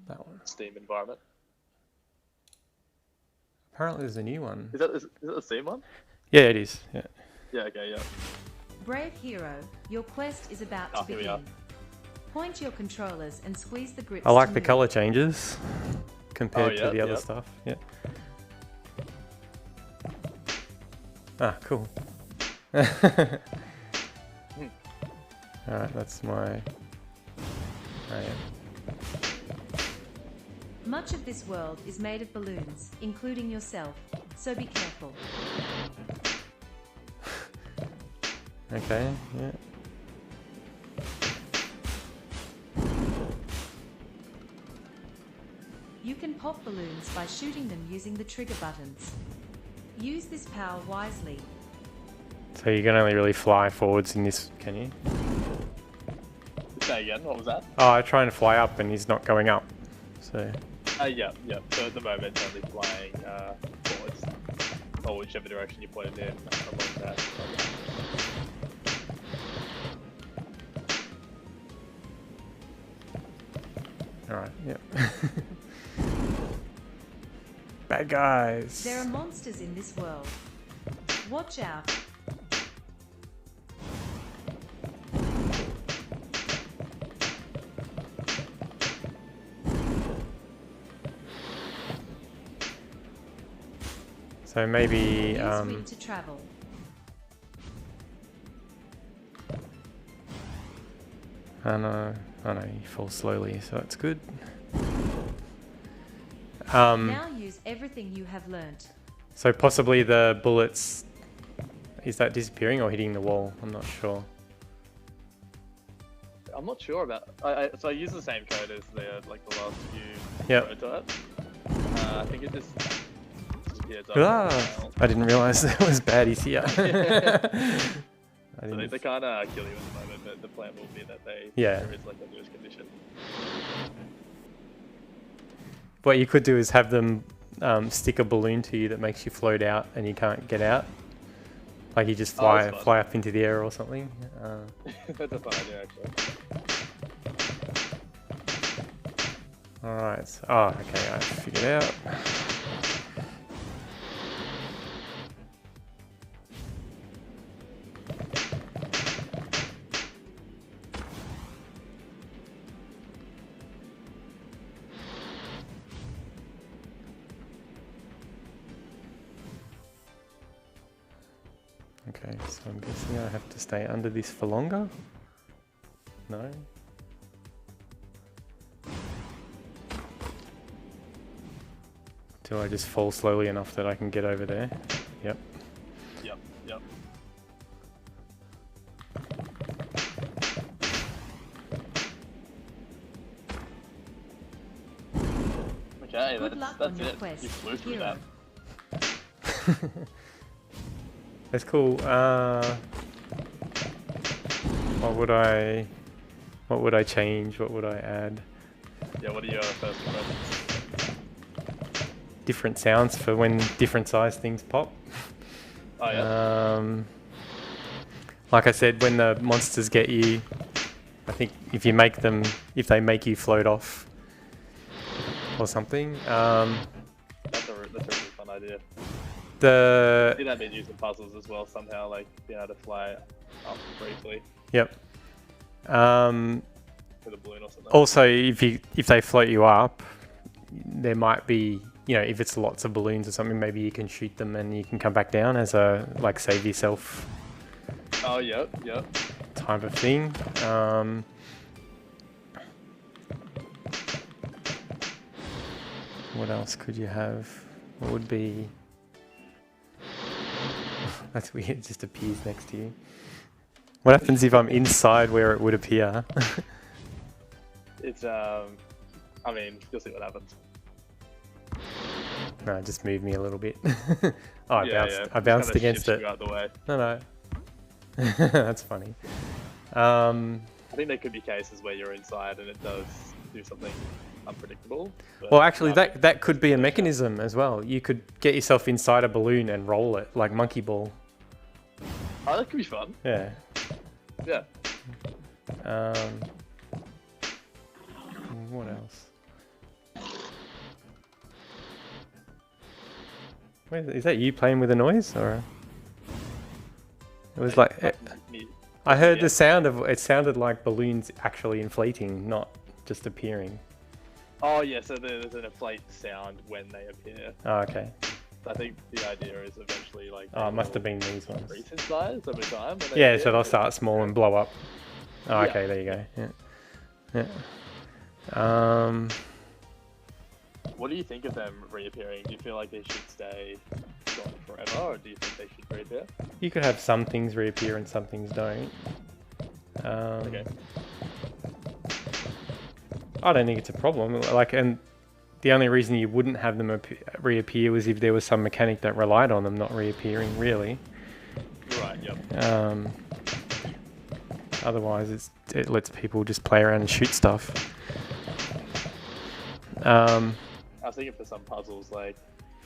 That one. Steam environment. Apparently there's a new one. Is that the Steam one? Yeah, it is. Yeah. Yeah. Okay. Yeah. Brave hero, your quest is about to Here we are. begin. Point your controllers and squeeze the grips. I like to the move. color changes compared to the other yep. stuff. Yeah. Ah, cool. Alright, that's my... Oh, yeah. Much of this world is made of balloons, including yourself, so be careful. Okay, yeah. You can pop balloons by shooting them using the trigger buttons. Use this power wisely. So you can only really fly forwards in this, can you? Say again. What was that? Oh, I'm trying to fly up and he's not going up. So... Yeah. So at the moment, it's only flying forwards, or whichever direction you point it in along that. Alright, yep. Bad guys. There are monsters in this world. Watch out. So maybe Use wind to travel. I know you fall slowly, so that's good. Now use everything you have learnt. So possibly the bullets, is that disappearing or hitting the wall? I'm not sure. I'm not sure about. So I use the same code as the last few prototypes. I think it just disappears. I didn't realize there was baddies here. So they kind of kill you at the moment, but the plan will be that there is like a lose condition. What you could do is have them stick a balloon to you that makes you float out and you can't get out. Like you just fly up into the air or something. That's a fun idea, actually. Alright, okay, I figured it out. Okay, so I'm guessing I have to stay under this for longer? No? Till I just fall slowly enough that I can get over there? Yep. Yep. Okay, Good luck that's on your it. quest, You flew through hero. that. That's cool. What would I change? What would I add? Yeah, what are your first impressions? Different sounds for when different size things pop. Oh yeah. Like I said, when the monsters get you, I think if they make you float off or something. That's a really fun idea. The I think that means using puzzles as well somehow, like being able to fly up briefly. Yep. With a balloon or something. Also, if they float you up, there might be, if it's lots of balloons or something, maybe you can shoot them and you can come back down as a save yourself. Oh yep. Type of thing. What else could you have? What would be? That's weird. It just appears next to you. What happens if I'm inside where it would appear? It's I mean, you'll see what happens. No, just move me a little bit. I bounced Just kinda against shifts it. you out the way. No. That's funny. I think there could be cases where you're inside and it does do something unpredictable. Well, actually, that could be a mechanism as well. You could get yourself inside a balloon and roll it like monkey ball. Oh, that could be fun. Yeah. Yeah. What else? Wait, is that you playing with the noise, or? It was like I heard the sound of it. Sounded like balloons actually inflating, not just appearing. Oh yeah, so there's an inflate sound when they appear. Oh, okay. I think the idea is eventually like. Oh, it must have been these ones. Increase in size over time. Yeah, so they'll start small and blow up. Oh, okay, there you go. Yeah. What do you think of them reappearing? Do you feel like they should stay gone forever, or do you think they should reappear? You could have some things reappear and some things don't. Okay. I don't think it's a problem. Like, and the only reason you wouldn't have them reappear was if there was some mechanic that relied on them not reappearing, really. Right. Yep. Otherwise, it lets people just play around and shoot stuff. I was thinking for some puzzles, like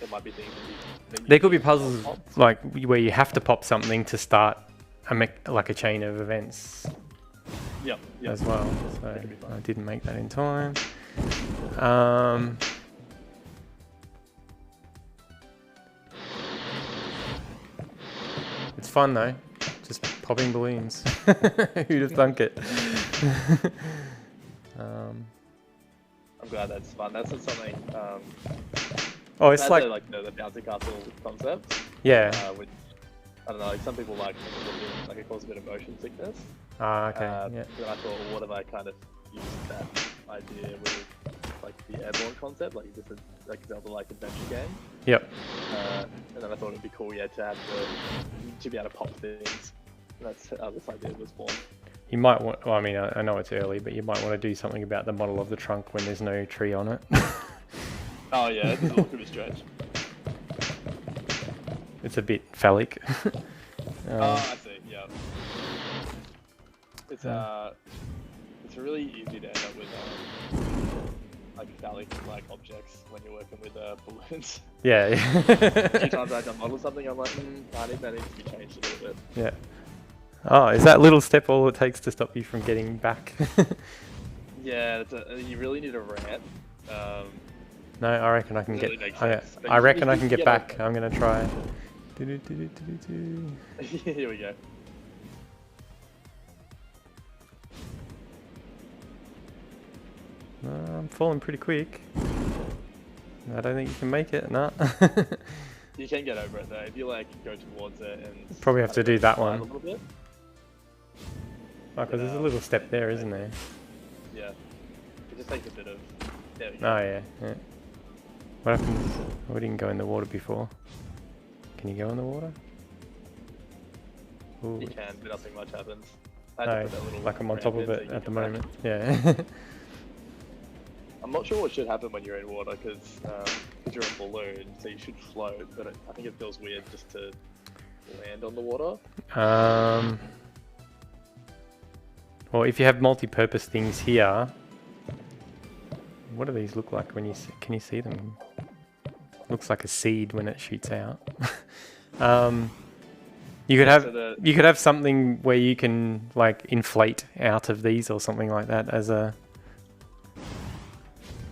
there might be things that there could be puzzles like where you have to pop something to start like a chain of events. Yep. As well. So I didn't make that in time. It's fun though, just popping balloons. Who'd have thunk it? I'm glad that's fun. That's something. Oh, it's like the bouncy castle concept. Yeah. Which I don't know. Like some people like it causes a bit of motion sickness. Ah, okay. Yeah. Then I thought, well, what if I kind of used that idea with like the airborne concept, like just like Zelda-like adventure game. Yep. And then I thought it'd be cool, yeah, to be able to pop things. And that's how this idea was born. You might want. Well, I mean, I know it's early, but you might want to do something about the model of the trunk when there's no tree on it. Oh yeah, it's a little bit of a stretch. It's a bit phallic. I see. Yeah. It's really easy to end up with like phallic-like objects when you're working with balloons. Yeah. A few times I've done model something, I'm like, that needs to be changed a little bit. Yeah. Oh, is that little step all it takes to stop you from getting back? Yeah, you really need a ramp. No, I reckon I can really get. I reckon I can get back. I'm gonna try. Here we go. I'm falling pretty quick. I don't think you can make it. No. You can get over it though if you like go towards it and. Probably have to do that one. A little bit. Oh, because there's a little step there, isn't there? Yeah. It just takes a bit of. There we Oh go. yeah. What happens? We didn't go in the water before. Can you go in the water? Ooh. You can, but nothing much happens. No, like I'm on top of it at the moment. Yeah. I'm not sure what should happen when you're in water because you're a balloon, so you should float. But I think it feels weird just to land on the water. Well, if you have multi-purpose things here, what do these look like when you can you see them? Looks like a seed when it shoots out. You could have something where you can like inflate out of these or something like that as a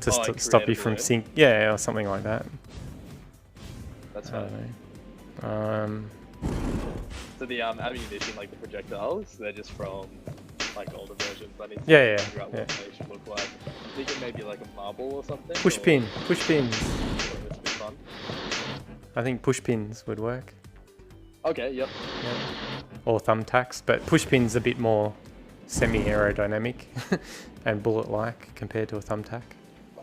to stop you from sink. Yeah, or something like that. That's I fine. don't know. So the ammunition, like the projectiles, they're just from like older versions. I need to figure out what they should look like. I'm thinking maybe like a marble or something. Push pins. This would be fun. I think push pins would work. Okay. Yep. Yeah. Or thumbtacks, but push pins a bit more semi-aerodynamic and bullet-like compared to a thumbtack.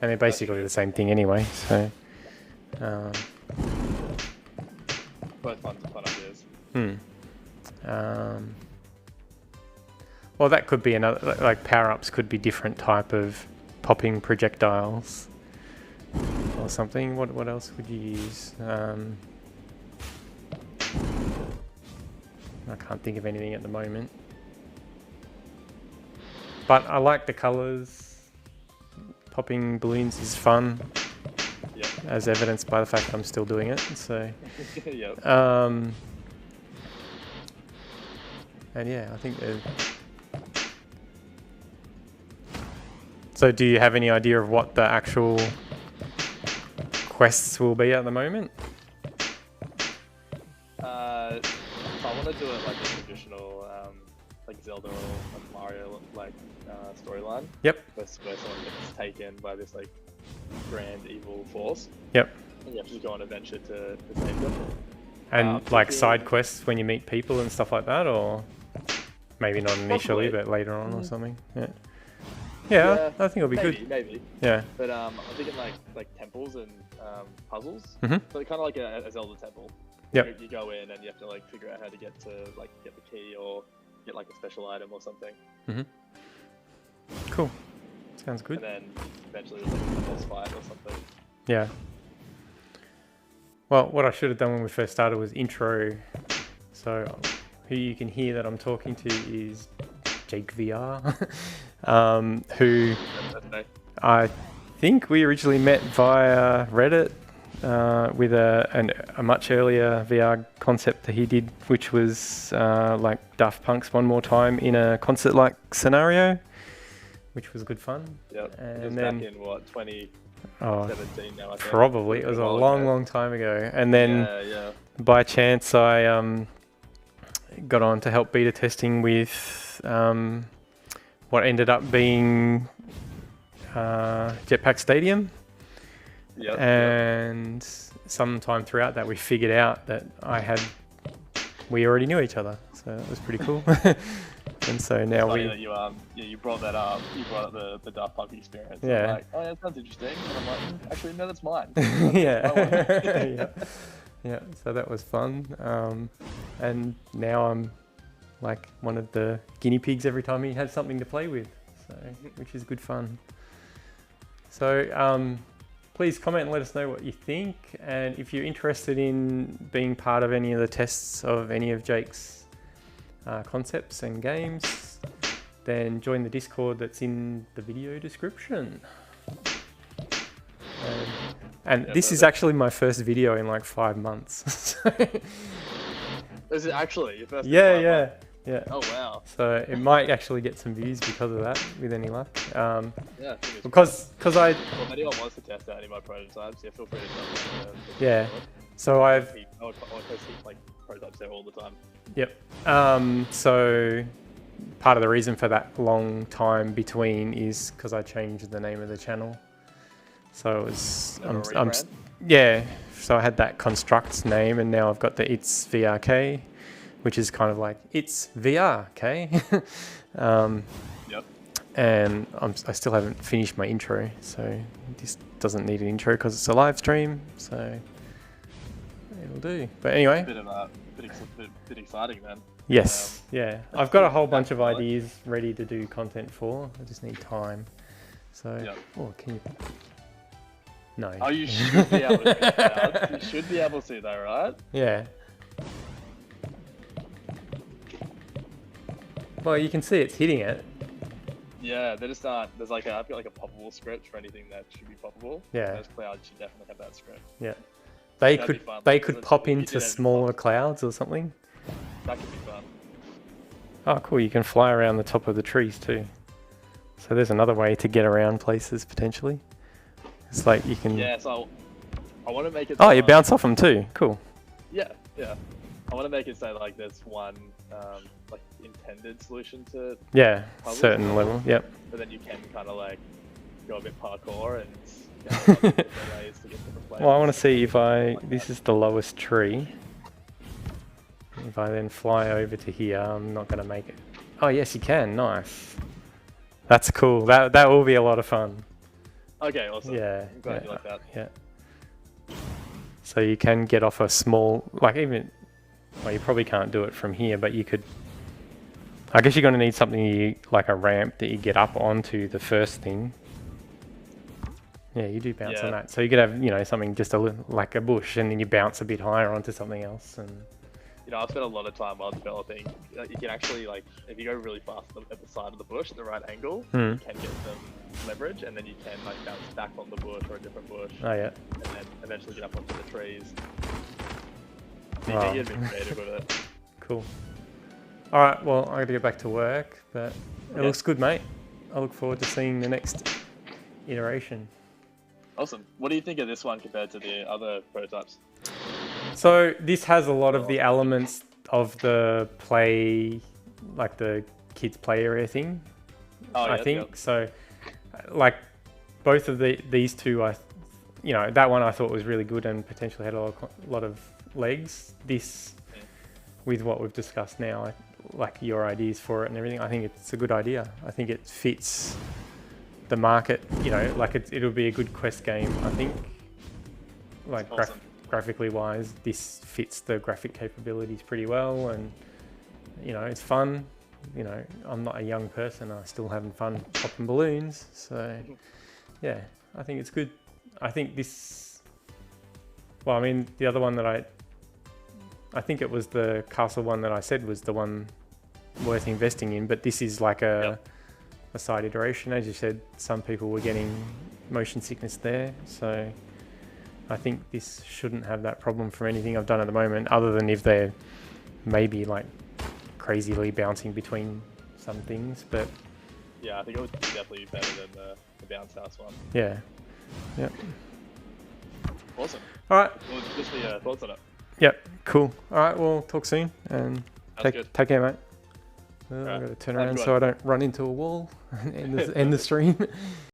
And they're basically the same thing anyway. So. Both fun ideas. Well, that could be another, like power-ups could be different type of popping projectiles or something. What else would you use? I can't think of anything at the moment. But I like the colours. Popping balloons is fun. Yep. As evidenced by the fact I'm still doing it. So. Yep. And yeah, I think. So, do you have any idea of what the actual quests will be at the moment? I want to do it like a traditional, like Zelda or like Mario like storyline. Yep. Where someone gets taken by this like grand evil force. Yep. And you have to go on an adventure to save them. And like side quests when you meet people and stuff like that, or maybe not initially, but later on or something. Yeah. Yeah, I think it'll be good. Maybe. Yeah. But I'm thinking like temples and puzzles. Mm-hmm. So kind of like a Zelda temple. Yep. You go in and you have to like figure out how to get the key or get like a special item or something. Mm-hmm. Cool. Sounds good. And then eventually there's like a boss fight or something. Yeah. Well, what I should have done when we first started was intro. So who you can hear that I'm talking to is Jake VR, who I think we originally met via Reddit with a much earlier VR concept that he did, which was like Daft Punk's One More Time in a concert-like scenario, which was good fun. Yep. And it was then, back in what, 2017 now, I think. Probably. It was a long time ago. And then yeah. by chance I got on to help beta testing with what ended up being Jetpack Stadium. Yep. And sometime throughout that we figured out that we already knew each other. So that was pretty cool. And so now it's funny that you brought that up. You brought up the Daft Punk experience. Yeah. I'm like, oh, yeah, that sounds interesting. And I'm like, actually, no, that's mine. Yeah. Yeah. So that was fun. And now I'm like one of the guinea pigs every time he has something to play with. So, which is good fun. So, please comment and let us know what you think. And if you're interested in being part of any of the tests of any of Jake's concepts and games, then join the Discord that's in the video description. And this is actually my first video in like 5 months. Is it actually your first? Yeah. Oh wow. So it might actually get some views because of that, with any luck. Yeah. Because I. Well, if anyone wants to test out any of my prototypes, yeah, feel free to tell me. Yeah. So I post like prototypes there all the time. Yep. So part of the reason for that long time between is because I changed the name of the channel. So it was yeah. So I had that Constructs name, and now I've got the It's VRK, which is kind of like It's VRK. Yep. And I still haven't finished my intro, so this doesn't need an intro because it's a live stream. So it'll do. But anyway. Bit exciting then. Yes. Yeah. I've got a whole bunch of ideas ready to do content for. I just need time. So. Yep. Oh, can you? No. Oh, you should be able to see that. You should be able to though, right? Yeah. Well, you can see it's hitting it. Yeah, they just aren't. I've got like a poppable script for anything that should be poppable. Yeah. Those clouds should definitely have that script. Yeah. That'd They could pop into smaller clouds or something. That could be fun. Oh, cool. You can fly around the top of the trees too. So there's another way to get around places potentially. It's like you can. Yeah, so I want to make it. Oh, you bounce off them too. Cool. Yeah. I want to make it say like there's one like intended solution to. Yeah, puzzles, certain level. Yep. But then you can kind of like go a bit parkour and. Ways to get different places. Well, I want to see if this is the lowest tree. If I then fly over to here, I'm not going to make it. Oh, yes, you can. Nice. That's cool. That will be a lot of fun. Okay, awesome. Yeah. I'm glad you like that. Yeah. So you can get off a small, like even, well, you probably can't do it from here, but you could. I guess you're going to need something like a ramp that you get up onto the first thing. Yeah, you do bounce on that. So you could have, something just like a bush, and then you bounce a bit higher onto something else. And I've spent a lot of time while developing. You can actually, like, if you go really fast at the side of the bush, at the right angle, you can get some leverage, and then you can like bounce back on the bush or a different bush. Oh yeah. And then eventually get up onto the trees. So you can get a bit creative with it. Cool. All right. Well, I got to get back to work, but it looks good, mate. I look forward to seeing the next iteration. Awesome. What do you think of this one compared to the other prototypes? So this has a lot of the elements of the play, like the kids play area thing. Oh, yeah, I think so. Like both of these two, that one I thought was really good and potentially had a lot of legs. This, with what we've discussed now, like your ideas for it and everything, I think it's a good idea. I think it fits the market. Like it'll be a good Quest game. I think, like awesome. graphically wise, this fits the graphic capabilities pretty well, and it's fun. I'm not a young person. I'm still having fun popping balloons. So, yeah, I think it's good. I think this. Well, I mean, the other one that I think it was the castle one that I said was the one worth investing in. But this is like a side iteration, as you said. Some people were getting motion sickness there, so I think this shouldn't have that problem from anything I've done at the moment, other than if they're maybe like crazily bouncing between some things. But yeah, I think it was definitely better than the bounce house one. Yeah. Yep. Awesome. All right. Well, just your thoughts on it. Yep. Cool. All right. We'll talk soon, and take care, mate. Well, I've got to turn around so I don't run into a wall and end the stream.